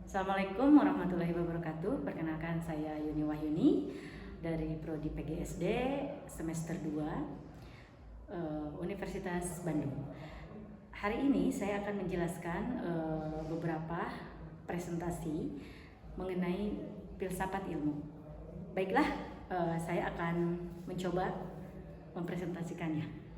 Assalamualaikum warahmatullahi wabarakatuh. Perkenalkan, saya Yuni Wahyuni dari Prodi PGSD semester 2 Universitas Bandung. Hari ini saya akan menjelaskan beberapa presentasi mengenai filsafat ilmu. Baiklah, saya akan mencoba mempresentasikannya.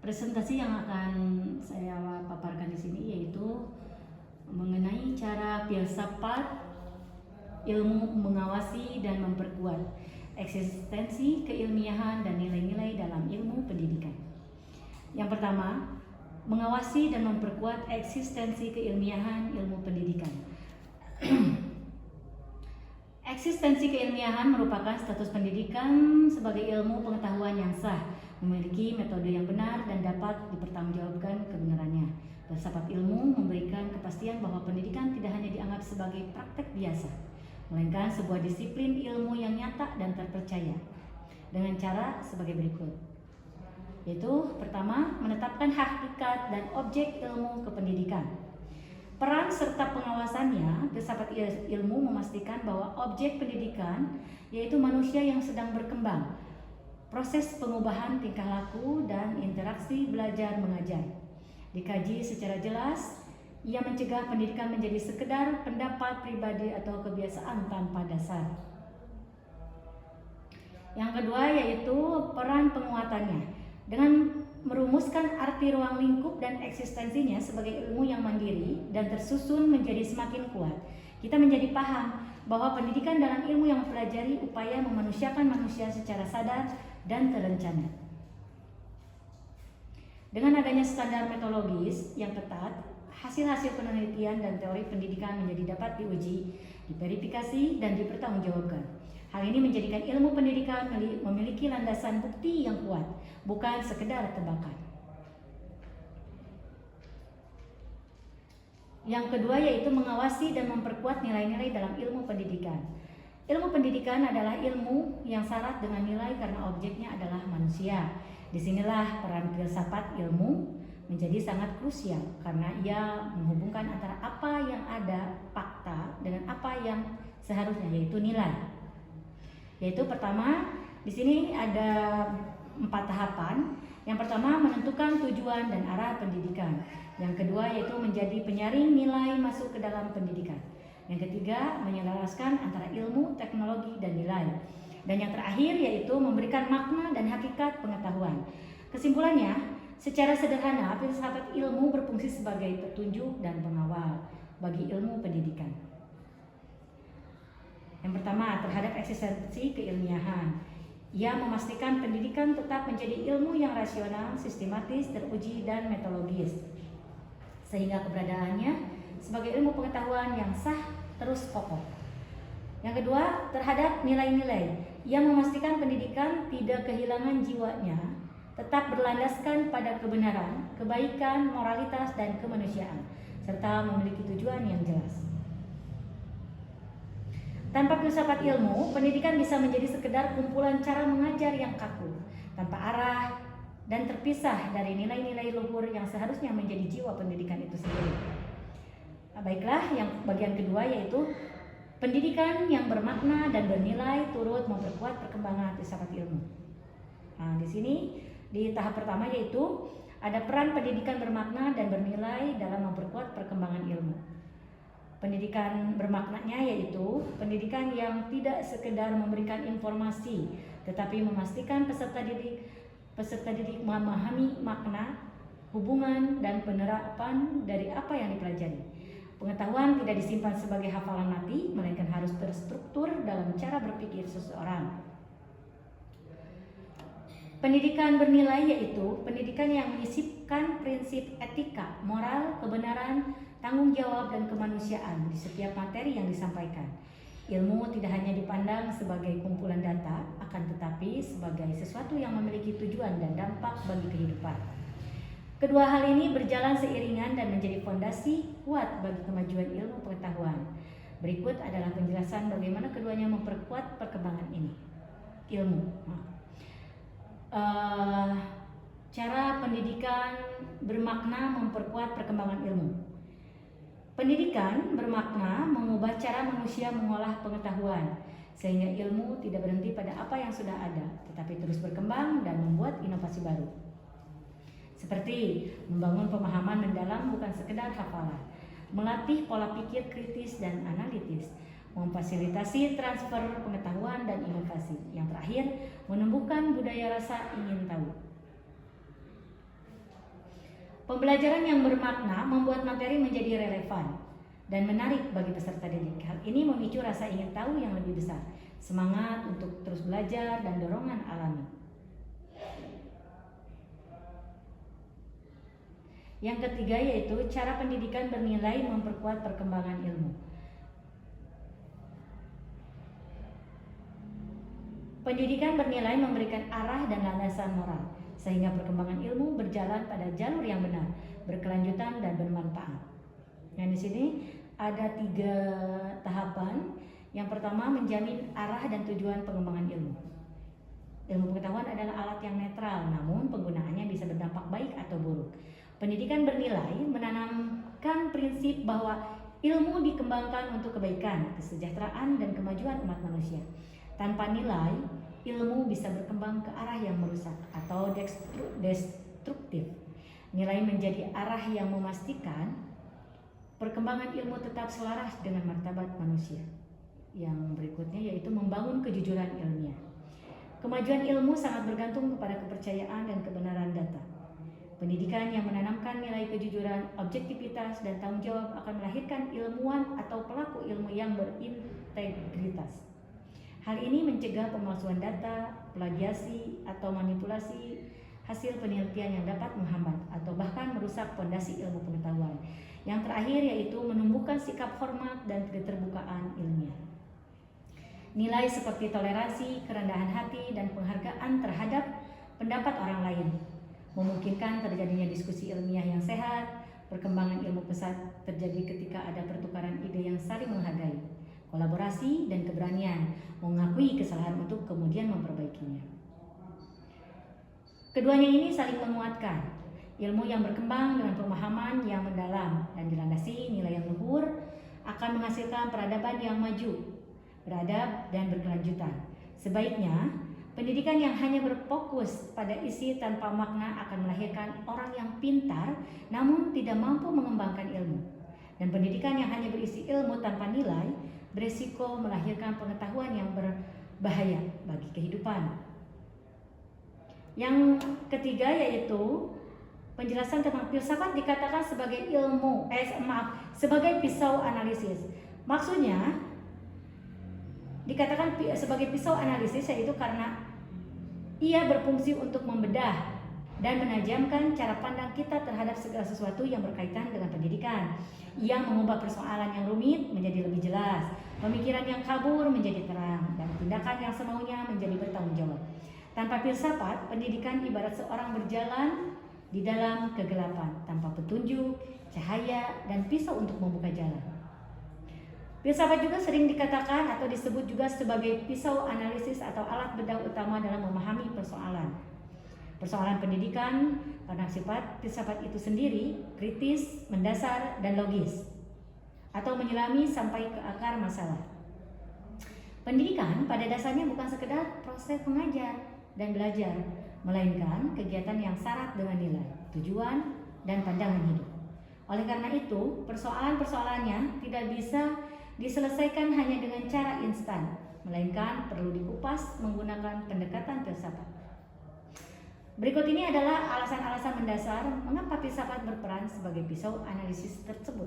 Presentasi yang akan saya paparkan di sini yaitu mengenai cara filsafat ilmu mengawasi dan memperkuat eksistensi keilmiahan dan nilai-nilai dalam ilmu pendidikan. Yang pertama, mengawasi dan memperkuat eksistensi keilmiahan ilmu pendidikan. Eksistensi keilmiahan merupakan status pendidikan sebagai ilmu pengetahuan yang sah, memiliki metode yang benar dan dapat dipertanggungjawabkan kebenarannya. Filsafat ilmu memberikan kepastian bahwa pendidikan tidak hanya dianggap sebagai praktek biasa, melainkan sebuah disiplin ilmu yang nyata dan terpercaya. Dengan cara sebagai berikut, yaitu pertama, menetapkan hakikat dan objek ilmu kependidikan. Peran serta pengawasannya, filsafat ilmu memastikan bahwa objek pendidikan yaitu manusia yang sedang berkembang, proses pengubahan tingkah laku dan interaksi belajar mengajar dikaji secara jelas. Ia mencegah pendidikan menjadi sekedar pendapat pribadi atau kebiasaan tanpa dasar. Yang kedua yaitu peran penguatannya, dengan merumuskan arti ruang lingkup dan eksistensinya sebagai ilmu yang mandiri dan tersusun menjadi semakin kuat. Kita menjadi paham bahwa pendidikan dalam ilmu yang mempelajari upaya memanusiakan manusia secara sadar dan terencana. Dengan adanya standar metodologis yang ketat, hasil-hasil penelitian dan teori pendidikan menjadi dapat diuji, diverifikasi, dan dipertanggungjawabkan. Hal ini menjadikan ilmu pendidikan memiliki landasan bukti yang kuat, bukan sekedar tebakan. Yang kedua yaitu mengawasi dan memperkuat nilai-nilai dalam ilmu pendidikan. Ilmu pendidikan adalah ilmu yang syarat dengan nilai karena objeknya adalah manusia. Disinilah peran filsafat ilmu menjadi sangat krusial karena ia menghubungkan antara apa yang ada fakta dengan apa yang seharusnya, yaitu nilai. Yaitu pertama, di sini ada 4 tahapan. Yang pertama, menentukan tujuan dan arah pendidikan. Yang kedua yaitu menjadi penyaring nilai masuk ke dalam pendidikan. Yang ketiga, menyelaraskan antara ilmu, teknologi, dan nilai. Dan yang terakhir yaitu memberikan makna dan hakikat pengetahuan. Kesimpulannya, secara sederhana, filsafat ilmu berfungsi sebagai petunjuk dan pengawal bagi ilmu pendidikan. Yang pertama, terhadap eksistensi keilmiahan. Ia memastikan pendidikan tetap menjadi ilmu yang rasional, sistematis, teruji, dan metodologis, sehingga keberadaannya sebagai ilmu pengetahuan yang sah terus kokoh. Yang kedua, terhadap nilai-nilai. Ia memastikan pendidikan tidak kehilangan jiwanya, tetap berlandaskan pada kebenaran, kebaikan, moralitas, dan kemanusiaan, serta memiliki tujuan yang jelas. Tanpa filsafat ilmu, pendidikan bisa menjadi sekedar kumpulan cara mengajar yang kaku, tanpa arah, dan terpisah dari nilai-nilai luhur yang seharusnya menjadi jiwa pendidikan itu sendiri. Baiklah, yang bagian kedua yaitu pendidikan yang bermakna dan bernilai turut memperkuat perkembangan filsafat ilmu. Nah, di sini di tahap pertama yaitu ada peran pendidikan bermakna dan bernilai dalam memperkuat perkembangan ilmu. Pendidikan bermaknanya yaitu pendidikan yang tidak sekedar memberikan informasi, tetapi memastikan peserta didik memahami makna, hubungan, dan penerapan dari apa yang dipelajari. Pengetahuan tidak disimpan sebagai hafalan mati, melainkan harus terstruktur dalam cara berpikir seseorang. Pendidikan bernilai yaitu pendidikan yang menyisipkan prinsip etika, moral, kebenaran, tanggung jawab, dan kemanusiaan di setiap materi yang disampaikan. Ilmu tidak hanya dipandang sebagai kumpulan data, akan tetapi sebagai sesuatu yang memiliki tujuan dan dampak bagi kehidupan. Kedua hal ini berjalan seiringan dan menjadi fondasi kuat bagi kemajuan ilmu pengetahuan. Berikut adalah penjelasan bagaimana keduanya memperkuat perkembangan ilmu. Cara pendidikan bermakna memperkuat perkembangan ilmu. Pendidikan bermakna mengubah cara manusia mengolah pengetahuan, sehingga ilmu tidak berhenti pada apa yang sudah ada, tetapi terus berkembang dan membuat inovasi baru. Seperti membangun pemahaman mendalam bukan sekedar hafalan, melatih pola pikir kritis dan analitis, memfasilitasi transfer pengetahuan dan inovasi. Yang terakhir, menumbuhkan budaya rasa ingin tahu. Pembelajaran yang bermakna membuat materi menjadi relevan dan menarik bagi peserta didik. Hal ini memicu rasa ingin tahu yang lebih besar, semangat untuk terus belajar, dan dorongan alami. Yang ketiga yaitu cara pendidikan bernilai memperkuat perkembangan ilmu. Pendidikan bernilai memberikan arah dan landasan moral, sehingga perkembangan ilmu berjalan pada jalur yang benar, berkelanjutan dan bermanfaat. Nah, di sini ada 3 tahapan. Yang pertama, menjamin arah dan tujuan pengembangan ilmu. Ilmu pengetahuan adalah alat yang netral, namun penggunaannya bisa berdampak baik atau buruk. Pendidikan bernilai menanamkan prinsip bahwa ilmu dikembangkan untuk kebaikan, kesejahteraan, dan kemajuan umat manusia. Tanpa nilai, ilmu bisa berkembang ke arah yang merusak atau destruktif. Nilai menjadi arah yang memastikan perkembangan ilmu tetap selaras dengan martabat manusia. Yang berikutnya yaitu membangun kejujuran ilmiah. Kemajuan ilmu sangat bergantung kepada kepercayaan dan kebenaran data. Pendidikan yang menanamkan nilai kejujuran, objektivitas, dan tanggung jawab akan melahirkan ilmuwan atau pelaku ilmu yang berintegritas. Hal ini mencegah pemalsuan data, plagiasi, atau manipulasi hasil penelitian yang dapat menghambat atau bahkan merusak fondasi ilmu pengetahuan. Yang terakhir yaitu menumbuhkan sikap hormat dan keterbukaan ilmiah. Nilai seperti toleransi, kerendahan hati, dan penghargaan terhadap pendapat orang lain memungkinkan terjadinya diskusi ilmiah yang sehat. Perkembangan ilmu pesat terjadi ketika ada pertukaran ide yang saling menghargai, kolaborasi, dan keberanian mengakui kesalahan untuk kemudian memperbaikinya. Keduanya ini saling menguatkan. Ilmu yang berkembang dengan pemahaman yang mendalam dan dilandasi nilai yang luhur akan menghasilkan peradaban yang maju, beradab, dan berkelanjutan. Sebaiknya, pendidikan yang hanya berfokus pada isi tanpa makna akan melahirkan orang yang pintar namun tidak mampu mengembangkan ilmu. Dan pendidikan yang hanya berisi ilmu tanpa nilai beresiko melahirkan pengetahuan yang berbahaya bagi kehidupan. Yang ketiga yaitu penjelasan tentang filsafat dikatakan sebagai sebagai pisau analisis. Maksudnya dikatakan sebagai pisau analisis yaitu karena ia berfungsi untuk membedah dan menajamkan cara pandang kita terhadap segala sesuatu yang berkaitan dengan pendidikan. Ia mengubah persoalan yang rumit menjadi lebih jelas, pemikiran yang kabur menjadi terang, dan tindakan yang semaunya menjadi bertanggung jawab. Tanpa filsafat, pendidikan ibarat seorang berjalan di dalam kegelapan tanpa petunjuk, cahaya, dan pisau untuk membuka jalan. Filsafat juga sering dikatakan atau disebut juga sebagai pisau analisis atau alat bedah utama dalam memahami persoalan. Persoalan pendidikan karena sifat filsafat itu sendiri kritis, mendasar, dan logis, atau menyelami sampai ke akar masalah. Pendidikan pada dasarnya bukan sekedar proses mengajar dan belajar, melainkan kegiatan yang syarat dengan nilai, tujuan, dan pandangan hidup. Oleh karena itu, persoalan-persoalannya tidak bisa diselesaikan hanya dengan cara instan, melainkan perlu dikupas menggunakan pendekatan filsafat. Berikut ini adalah alasan-alasan mendasar mengapa filsafat berperan sebagai pisau analisis tersebut.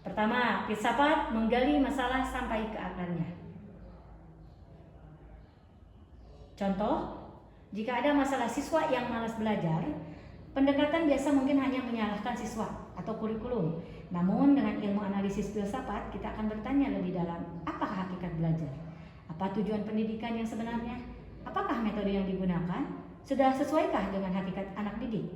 Pertama, filsafat menggali masalah sampai ke akarnya. Contoh, jika ada masalah siswa yang malas belajar, pendekatan biasa mungkin hanya menyalahkan siswa atau kurikulum. Namun dengan ilmu analisis filsafat, kita akan bertanya lebih dalam, apakah hakikat belajar? Apa tujuan pendidikan yang sebenarnya? Apakah metode yang digunakan sudah sesuaikah dengan hakikat anak didik?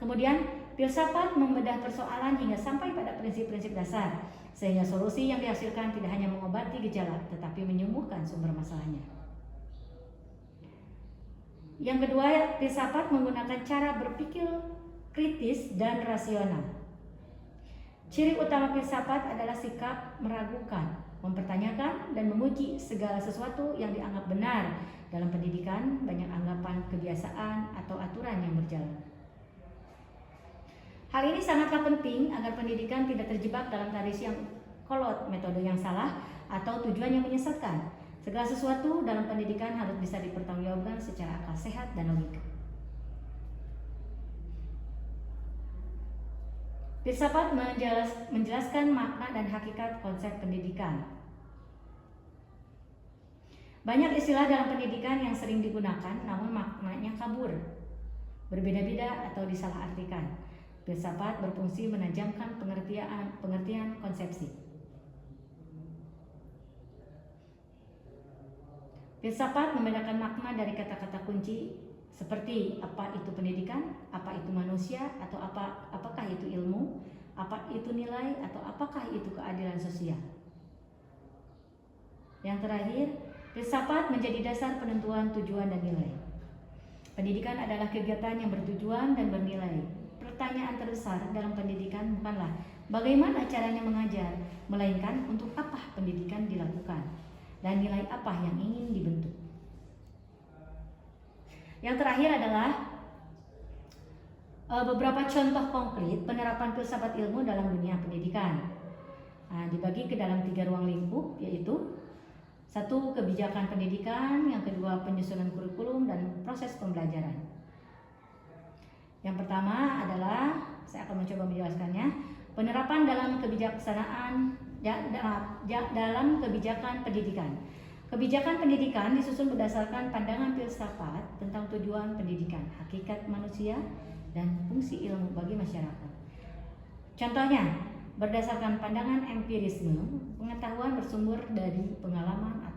Kemudian, filsafat membedah persoalan hingga sampai pada prinsip-prinsip dasar, sehingga solusi yang dihasilkan tidak hanya mengobati gejala, tetapi menyembuhkan sumber masalahnya. Yang kedua, filsafat menggunakan cara berpikir kritis dan rasional. Ciri utama filsafat adalah sikap meragukan, mempertanyakan, dan memuji segala sesuatu yang dianggap benar dalam pendidikan, banyak anggapan, kebiasaan, atau aturan yang berjalan. Hal ini sangatlah penting agar pendidikan tidak terjebak dalam tradisi yang kolot, metode yang salah, atau tujuan yang menyesatkan. Segala sesuatu dalam pendidikan harus bisa dipertanggungjawabkan secara akal sehat dan logika. Filsafat menjelaskan makna dan hakikat konsep pendidikan. Banyak istilah dalam pendidikan yang sering digunakan namun maknanya kabur, berbeda-beda atau disalahartikan. Filsafat berfungsi menajamkan pengertian konsepsi. Filsafat membedakan makna dari kata-kata kunci seperti apa itu pendidikan, apa itu manusia, atau apakah itu ilmu, apa itu nilai, atau apakah itu keadilan sosial. Yang terakhir, filsafat menjadi dasar penentuan tujuan dan nilai. Pendidikan adalah kegiatan yang bertujuan dan bernilai. Pertanyaan terbesar dalam pendidikan bukanlah bagaimana caranya mengajar, melainkan untuk apa pendidikan dilakukan dan nilai apa yang ingin dibentuk. Yang terakhir adalah beberapa contoh konkret penerapan filsafat ilmu dalam dunia pendidikan. Dibagi ke dalam 3 ruang lingkup, yaitu 1. Kebijakan pendidikan, yang kedua penyusunan kurikulum dan proses pembelajaran. Yang pertama adalah, saya akan mencoba menjelaskannya, penerapan dalam kebijaksanaan dalam kebijakan pendidikan. Kebijakan pendidikan disusun berdasarkan pandangan filsafat tentang tujuan pendidikan, hakikat manusia, dan fungsi ilmu bagi masyarakat. Contohnya, berdasarkan pandangan empirisme, pengetahuan bersumber dari pengalaman atau